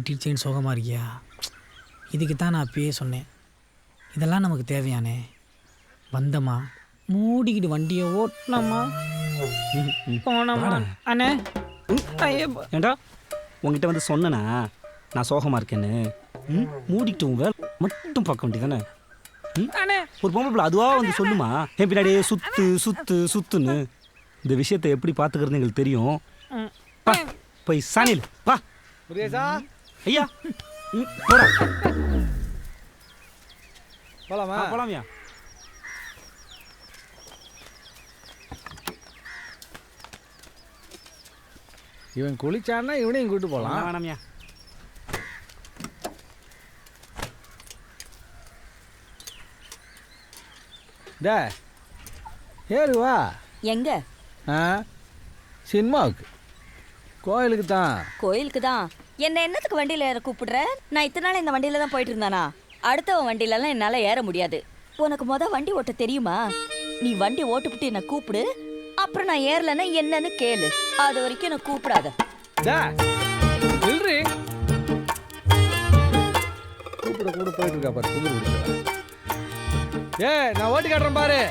மாட்டிடுச்சேன்னு சோகமாக இருக்கியா? இதுக்கு தான் நான் அப்பயே சொன்னேன், இதெல்லாம் நமக்கு தேவையானே. வந்தம்மா, மூடிக்கிட்டு வண்டியை ஓட்டினம்மா, போனம்மா. அண்ணே ஏண்டா உங்ககிட்ட வந்து சொன்னேனா நான் சோகமாக இருக்கேன்னு? மூடிக்கிட்டு உன் வேலை மட்டும் பார்க்க வேண்டியதானே? ஒரு பொம்பளை பிள்ளை அதுவாக வந்து சொல்லுமா என் பின்னாடியே சுத்து சுத்து சுத்துன்னு. இந்த விஷயத்தை எப்படி பார்த்துக்கிறது எங்களுக்கு தெரியும். போய் சாணியில் வா. ஐயா போடா போலாமியா? இவன் குளிச்சான்னா இவனையும் கூட்டு போகலாம். வேணாமியா. டே ஏறுவா. எங்க? சினிமாவுக்கு. கோயிலுக்கு தான். கோயிலுக்கு தான். என்ன என்னத்துக்கு வண்டியில ஏற கூப்பிடுற? நான் இத்தனை நாள் இந்த வண்டியில தான் போயிட்டு இருந்தானா? அடுத்தவன் வண்டியிலலாம் என்னால ஏற முடியாது. உனக்கு வண்டி ஓட்ட தெரியுமா? நீ வண்டி ஓட்டுப்பிட்டு என்ன கூப்பிடு, அப்புறம் நான் ஏறலன்னா என்னன்னு கேளு. அது வரைக்கும் என்ன கூப்பிடாத. கூப்பிட கூட போயிட்டு இருக்கா பாரு, குதிரை குடிச்சா. நான் ஓட்டி காட்டுறேன் பாரு.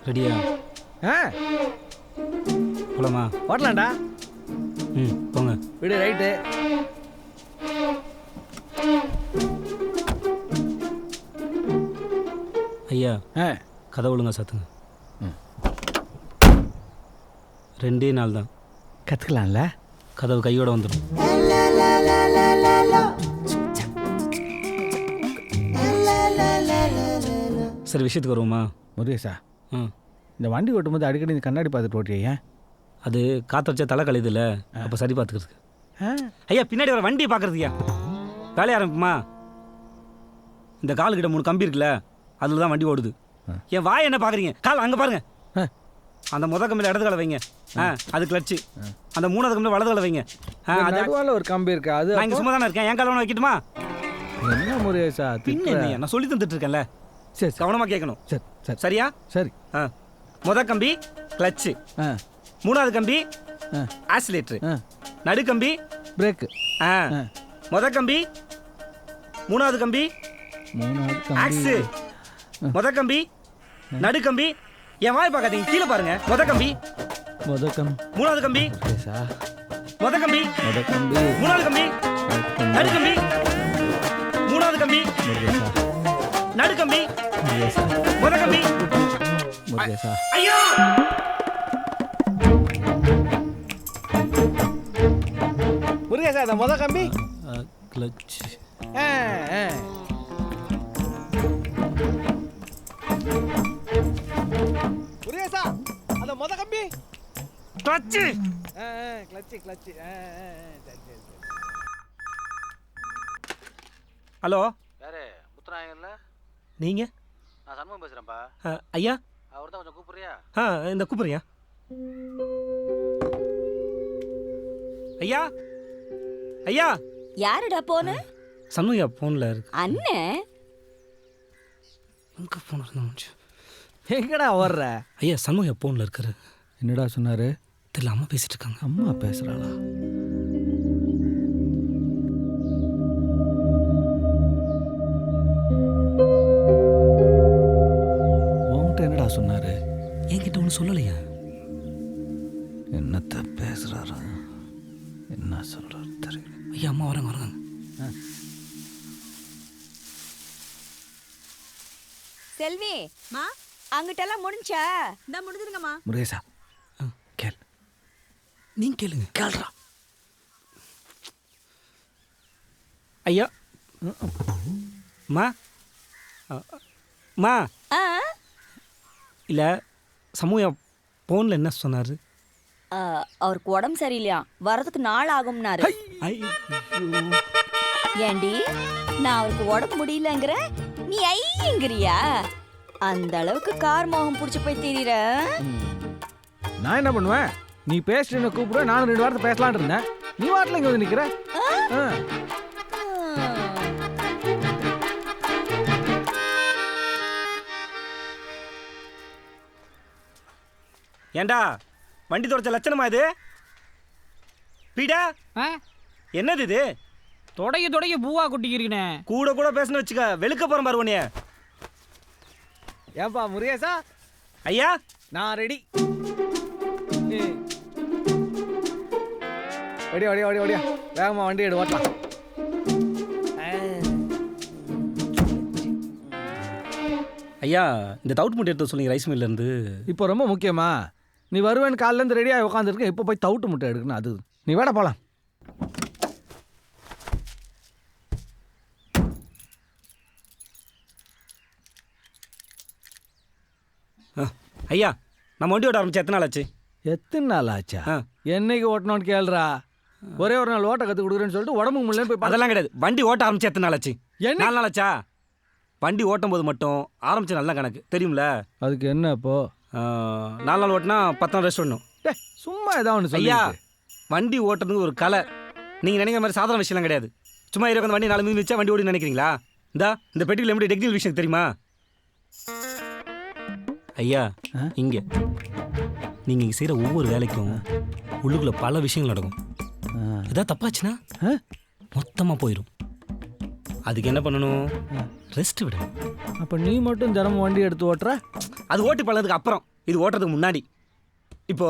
ரெடியா? போலாமா? ஓட்டலாம்டா. போங்க. விடு ரைட்டு. ஐயா கதை ஒழுங்கா சாத்துங்க. 2 நாள் தான். கற்றுக்கலாம்ல. கதவு கையோட வந்துடும். சரி விஷயத்துக்கு வருவோமா? முருகேசா, இந்த வண்டி ஓட்டும்போது அடிக்கடி இந்த கண்ணாடி பார்த்துட்டு ஓட்டியா? அது காற்று வச்சா தலை கழியுது இல்லை, அப்போ சரி பார்த்துக்கிறதுக்கு. ஐயா பின்னாடி வர வண்டியை பார்க்குறதுயா. வேலையை ஆரம்பிக்குமா? இந்த காலுக்கிட்ட 3 கம்பி இருக்குல்ல, அதில் தான் வண்டி ஓடுது. என் வாய் என்ன பார்க்குறீங்க? கால் அங்கே பாருங்க. அந்த கம்பியில் இடது காலை வைங்க, அது கிளச்சு. அந்த 3வது கம்பியில் வலது காலை வைங்க. அதுவால ஒரு கம்பி இருக்கு, அது நான் இங்கே சும்மா தானே இருக்கேன். என் காலை வைக்கட்டுமா? என்ன முருகேசா, பின்ன நான் சொல்லி தந்துட்டு இருக்கேன்ல. சரி கவனமாக கேட்கணும். சரி சரி சரியா? சரி. கம்பி கிளச்சு, 3வது கம்பி ஆக்சிலேட்டர், நடுக்கம்பி பிரேக்கு, கம்பி 3வது கம்பி ஆக்ஸ், கம்பி நடுக்கம்பி. என் வாய் பார்க்காதீங்க, கீழே பாருங்க. கம்பி 3வது கம்பி, கம்பி 3வது கம்பி, நடுக்கம்பி 3வது கம்பி, நடுக்கம்பி கம்பி. ஐயோ முருகேசா, அந்த கம்பி கிளச். முருகேசா, அந்த கம்பி கிளச். Clutch clutch. ஹலோ, யாரு? முத்துராயங்கல்ல? நீங்க? நான் சண்முகம் பேசுறேன்ப்பா. ஐயா அவர் தான், கொஞ்சம் கூப்பிடுறியா? இந்த கூப்பிடுறியா? ஐயா ஐயா. யாருடா போன? சண்முகா போன்ல இருக்கு. அண்ணே எங்க போன் இருந்தா? எங்கடா ஓடுற? ஐயா சண்முகா போன்ல இருக்காரு. என்னடா சொன்னாரு? தெரியல, அம்மா பேசிட்டு இருக்காங்க. அம்மா பேசுறாளா? என்னடா சொன்னாரு? என்கிட்ட ஒன்றும் சொல்லலையா? என்னத்த பேசுறாரா? என்ன சொல்றாரு தெரியல. ஐயா அம்மா வராங்க. செல்வி, அங்கிட்டெல்லாம் முடிஞ்சா? இந்த முடிஞ்சிருங்கம்மா. முருகேசா கேள். நீங்க கேளுங்க. கேள்றா. ஐயா மா இல்லை, சமூக போன்ல என்ன சொன்னாரு? அவருக்கு உடம்பு சரியில்லையா, வரதுக்கு நாள் ஆகும்னாரு. ஏண்டி, நான் அவருக்கு உடம்பு முடியலங்கிற, நீ ஐயங்கிறியா? அந்த அளவுக்கு கார் மோகம் புடிச்சு போய் திரிற. நான் என்ன பண்ணுவேன்? நீ பேசுறேன்னு கூப்பிடுற, நானும் 2 வாரத்தை பேசலான் இருந்தேன். நீ வாட்டில் இங்கே வந்து நிற்கிற. ஏண்டா வண்டி தொடச்ச லட்சணமா இது? பீடா ஆ என்னது இது? தொடைய பூவா கொட்டிக்கிறீங்கண்ணே. கூட கூட பேசணும் வச்சுக்க, வெளுக்க போகிறேன் பாரு உன்னைய. ஏன்பா முருகேசா, ஐயா நான் ரெடி. ஓடியா ஓடியா ஓடியா ஓடியா, வேகமா வண்டி எடு, ஓட்டலாம். ஐயா, இந்த தவுட் முட்டை எடுத்து சொல்லுங்க ரைஸ் மில்லேருந்து. இப்போ ரொம்ப முக்கியமா, நீ வருவேன்னு காலிலேருந்து ரெடியாக உட்காந்துருக்க, இப்போ போய் தவிட்டு முட்டை எடுக்கணும். அது நீ வேட போகலாம். ஐயா, நம்ம வண்டி ஓட்ட ஆரம்பிச்சு எத்தனை நாள் ஆச்சு? எத்தனை நாள் ஆச்சா? ஆ. என்னைக்கு ஓட்டணும்னு கேளுறா. ஒரே ஒரு நாள் ஓட்ட கற்றுக் கொடுக்குறேன்னு சொல்லிட்டு உடம்புக்கு முடியலன்னு போய் அதெல்லாம் கிடையாது. வண்டி ஓட்ட ஆரம்பிச்சு எத்தனை நாள் ஆச்சு? என்ன? 4 நாள் ஆச்சா? வண்டி ஓட்டும் போது மட்டும் ஆரம்பிச்சு நல்ல கணக்கு தெரியும்ல. அதுக்கு என்ன இப்போ? 4 நாள் ஓட்டினா 10 நாள் ரெஸ்ட் பண்ணணும். சும்மா ஏதாவது ஒன்று ஐயா, சொல்லியா? வண்டி ஓட்டுறது ஒரு கலை. நீங்கள் நினைக்கிற மாதிரி சாதாரண விஷயம்லாம் கிடையாது. சும்மா இருக்க வண்டி 4 மீது வச்சா வண்டி ஓடி நினைக்கிறீங்களா? இந்த பெட்டியில் எப்படி டெக்னிக்கல் விஷயம் தெரியுமா? ஐயா, இங்கே நீங்கள் இங்கே செய்கிற ஒவ்வொரு வேலைக்கும் உள்ளுக்குள்ள பல விஷயங்கள் நடக்கும். ஏதாவது தப்பாச்சுன்னா மொத்தமாக போயிடும். அதுக்கு என்ன பண்ணணும்? ரெஸ்ட் விடணும். அப்போ நீ மட்டும் தினமும் வண்டி எடுத்து ஓட்டுற? அது ஓட்டி பழகிறதுக்கு அப்புறம், இது ஓட்டுறதுக்கு முன்னாடி. இப்போ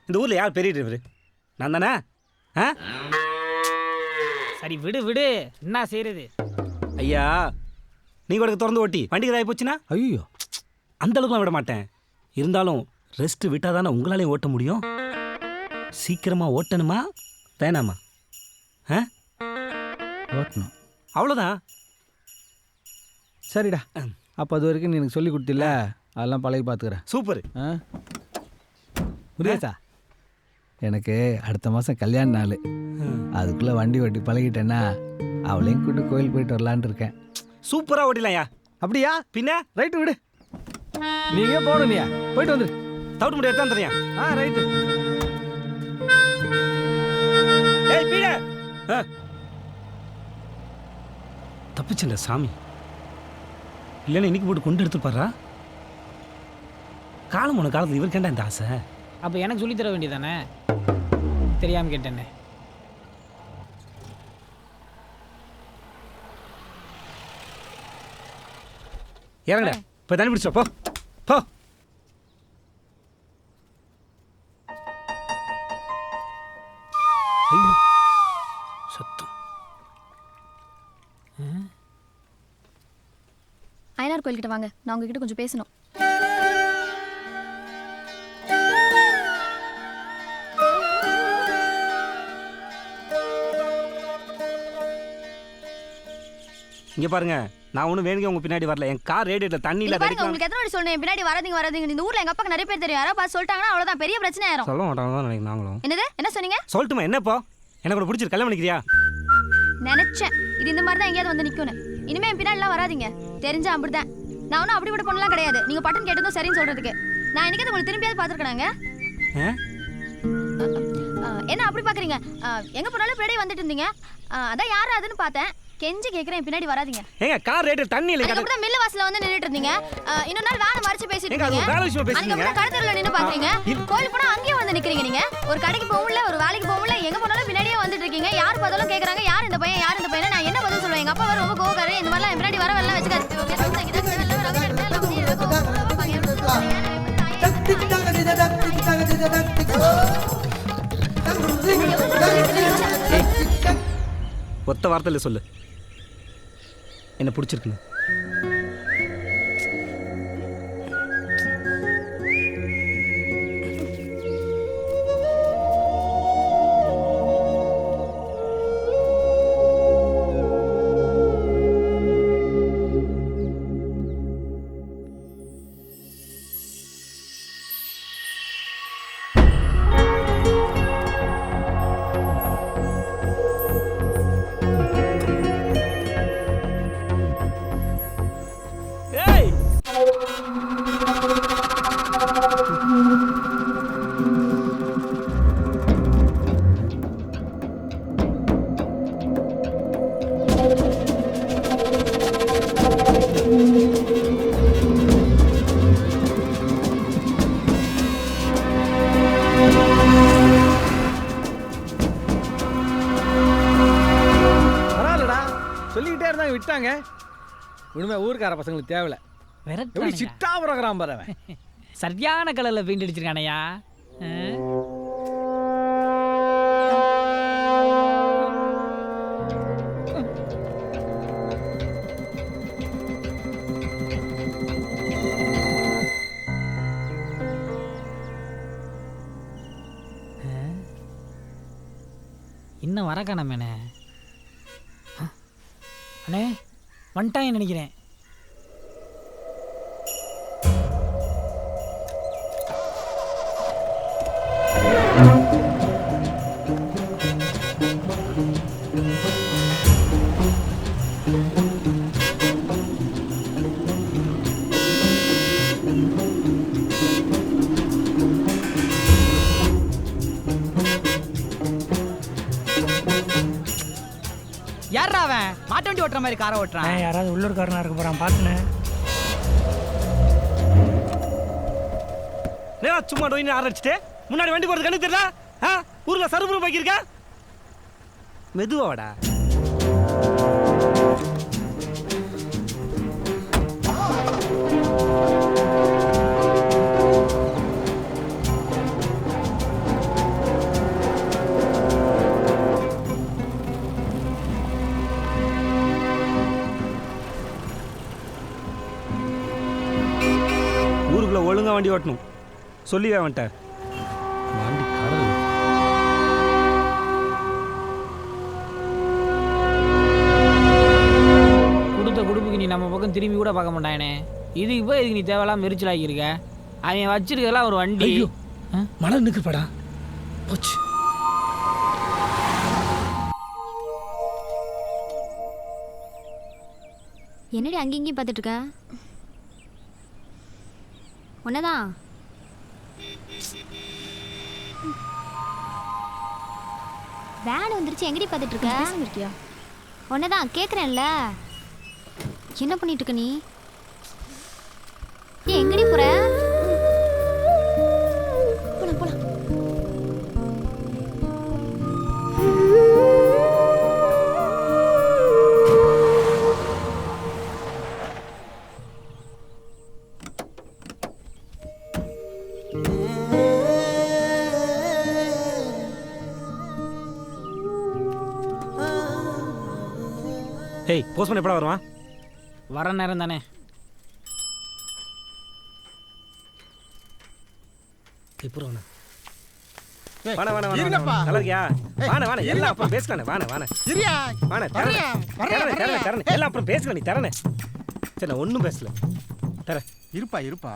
இந்த ஊரில் யார் பெரிய டிரைவரு? நான் தானே? சரி விடு விடு, என்ன செய்யறது? ஐயா, நீங்கள் உனக்கு திறந்து ஓட்டி வண்டிக்கு இதாகி போச்சுன்னா ஐயோ, அந்த அளவுக்குலாம் விட மாட்டேன். இருந்தாலும் ரெஸ்ட் விட்டால் தானே உங்களாலையும் ஓட்ட முடியும். சீக்கிரமாக ஓட்டணுமா வேணாமா? ஓட்டணும். அவ்வளோதான். சரிடா, அப்போ அது வரைக்கும் நீ எனக்கு சொல்லி கொடுத்தில்ல, அதெல்லாம் பழகி பார்த்துக்கிறேன். சூப்பர். முருகேசா, எனக்கு அடுத்த மாதம் கல்யாண நாள். அதுக்குள்ளே வண்டி ஓட்டி பழகிட்டேன்னா அவளையும் கூட்டு கோயில் போயிட்டு வரலான்னு இருக்கேன். சூப்பராக ஓட்டிடலாம்யா. அப்படியா? பின்ன ரைட்டு விடு, நீங்கள் போகணும். நீயா போயிட்டு வந்துரு. தவிட்டு முடியாது தான் தெரியும். ரைட்டு. ஏய் பீட, தப்பிச்சுண்ட சாமி. இல்லைன்னா இன்னைக்கு போட்டு கொண்டு எடுத்துப்பாரா? காலம் போன காலத்தில் இவர் கேண்டா இந்த ஆசை. அப்போ எனக்கு சொல்லித்தர வேண்டியதானே? தெரியாமல் கேட்டேனே. இறங்கடா, இப்போ தண்ணி பிடிச்சோ போ போ. ஐயோ, சத்தம். ஐயனார் கோயில்கிட்ட வாங்க, நான் உங்ககிட்ட கொஞ்சம் பேசணும். இங்க பாருங்க, நான் ஒன்றும் வேணுங்க உங்க பின்னாடி வரல. என் கார் ரேடியேட்டர் தண்ணி இல்ல பாருங்க, உங்களுக்கு எத்தனை வாட்டி சொல்லணும் பின்னாடி வராதீங்க. இந்த ஊர்ல எங்க அப்பாக்கு நிறைய பேர் தெரியும். யாரோ பார்த்து சொல்லிட்டாங்கன்னா அவ்வளவுதான், பெரிய பிரச்சனை ஆயிரும். சொல்ல மாட்டாங்க தான் நினைக்கிறேன் நாங்களும். என்னது? என்ன சொன்னீங்க? சொல்லட்டுமா? என்னப்போ எனக்கு ஒன்று பிடிச்சிருக்கு, கல்யாணம் பண்ணிக்கிறியா? நினைச்சேன் இது இந்த மாதிரி தான் எங்கேயாவது வந்து நிக்கணும். இனிமே என் பின்னாடிலாம் வராதீங்க, தெரிஞ்சா அப்படிதான். நான் ஒன்றும் அப்படி விட பொண்ணுலாம் கிடையாது. நீங்க பட்டன் கேட்டதும் சரின்னு சொல்றதுக்கு. நான் இன்னைக்கு உங்களுக்கு திரும்பியாவது பார்த்துருக்கேனாங்க. என்ன அப்படி பாக்குறீங்க? எங்க போனாலும் பின்னாடி வந்துட்டு இருந்தீங்க. அதான் யாரா அதுன்னு பார்த்தேன். கெஞ்சி கேக்குறேன், பின்னாடி வராதீங்க. ஏங்க, கார் ரேடியேட்டர் தண்ணி இல்ல. அதுக்கு அப்புறம் மில்ல வாசல்ல வந்து நின்னுட்டு இருந்தீங்க. இன்னொரு நாள் வேற மறைச்சு பேசிட்டு ஏங்க, அது இருக்கீங்க. ஒரு வேலை விஷயமா பேசுறீங்க. அதுக்கு அப்புறம் கடத்தெருவுல நின்னு பாக்குறீங்க. கோயில் போனா அங்கேயே வந்து நிக்கிறீங்க. நீங்க ஒரு கடைக்கு போகல, ஒரு வேலைக்கு போகல, எங்க போனாலும் பின்னாடியே வந்துட்டு இருக்கீங்க. யார் பார்த்தாலும் கேக்குறாங்க, யார் இந்த பையன், யார் இந்த பையன். நான் என்ன பதில் சொல்லுவேன்? எங்க அப்பா வேற ரொம்ப கோவக்காரரு. இந்த மாதிரிலாம் பின்னாடி வர வரலாம் வச்சுக்காரு. ஒத்த வார்த்தையில சொல்லு, என்ன பிடிச்சிருக்குன்னு. தாங்க விட்டாங்க. உண்மை ஊருக்கார பசங்களுக்கு தேவையில்ல. எப்படி விரட்டு சிட்டா புறக்கிறான் பாரு அவன். சரியான கலரில் பெயிண்ட் அடிச்சிருக்கானையா. இன்னும் வர காணமேனே. அண்ணே வந்துட்டாங்க நினைக்கிறேன். யாரா அவன் மாட்டு வண்டி ஓட்டுற மாதிரி காரை ஓட்டுறான்? யாராவது உள்ளூர்காரனா இருக்க போறான் பார்த்துன்னு. நேரா சும்மா டொயின்னு ஆரம்பிச்சுட்டு முன்னாடி வண்டி போகிறது கண்ணு தெரியல. ஊரில் சருபுரம் பாக்கியிருக்கா. மெதுவாடா. ஊருக்குள்ள ஒழுங்கா வண்டி ஓட்டணும் சொல்லிவே வந்துட்ட. வண்டி கடல். கொடுத்த குடும்புக்கு நீ நம்ம பக்கம் திரும்பி கூட பார்க்க மாட்டானே. இதுக்கு போய் இதுக்கு நீ தேவையில்லாம மெரிச்சலாக்கி இருக்க. அவன் வச்சிருக்கலாம் ஒரு வண்டி. மழை நிற்கப்படா போச்சு. என்னடி அங்கேயும் இங்கேயும் பார்த்துட்டு இருக்க? ஒன்னதான் வேன் வந்துருச்சு. எங்கடி பார்த்துட்டு இருக்க? ஒன்னதான் கேட்குறேன்ல. என்ன பண்ணிட்டு இருக்க நீ? எங்கடி போற? போலாம் போலாம். ஏய் போஸ்ட்மேன் எப்படா வருவான்? வர நேரம் தானே. வாண வாண வாண நல்லா இருக்கியா? வாண வாண எல்லாம் அப்புறம் பேசலானே. வாண வாண சரியா வாண தரேன் எல்லாம் அப்புறம் பேசலாம். நீ தரேனே. சரி நான் ஒன்றும் பேசல. தரேன். இருப்பா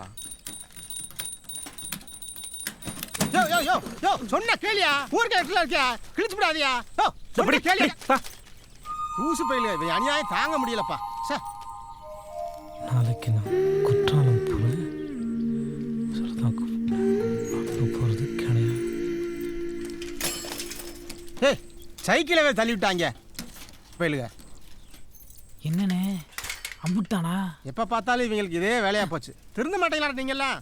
யோ யோ யோ யோ சொன்ன கேளியா? ஊர்க்க இடத்துல இருக்கியா? கிழிச்சு விடாதியா? யோ சொன்ன கேளியா? ஊசு பையில இவன் அநியாயம் தாங்க முடியலப்பா. சார் நாளைக்கு நான் குற்றாலம் போகிறேன். போகிறது கிடையாது. ஏய் சைக்கிளவே தள்ளி விட்டாங்க பயிலுங்க. என்னண்ணே அம்புட்டானா? எப்போ பார்த்தாலும் இவங்களுக்கு இதே வேலையாக போச்சு. திருந்த மாட்டேங்களா நீங்கெல்லாம்?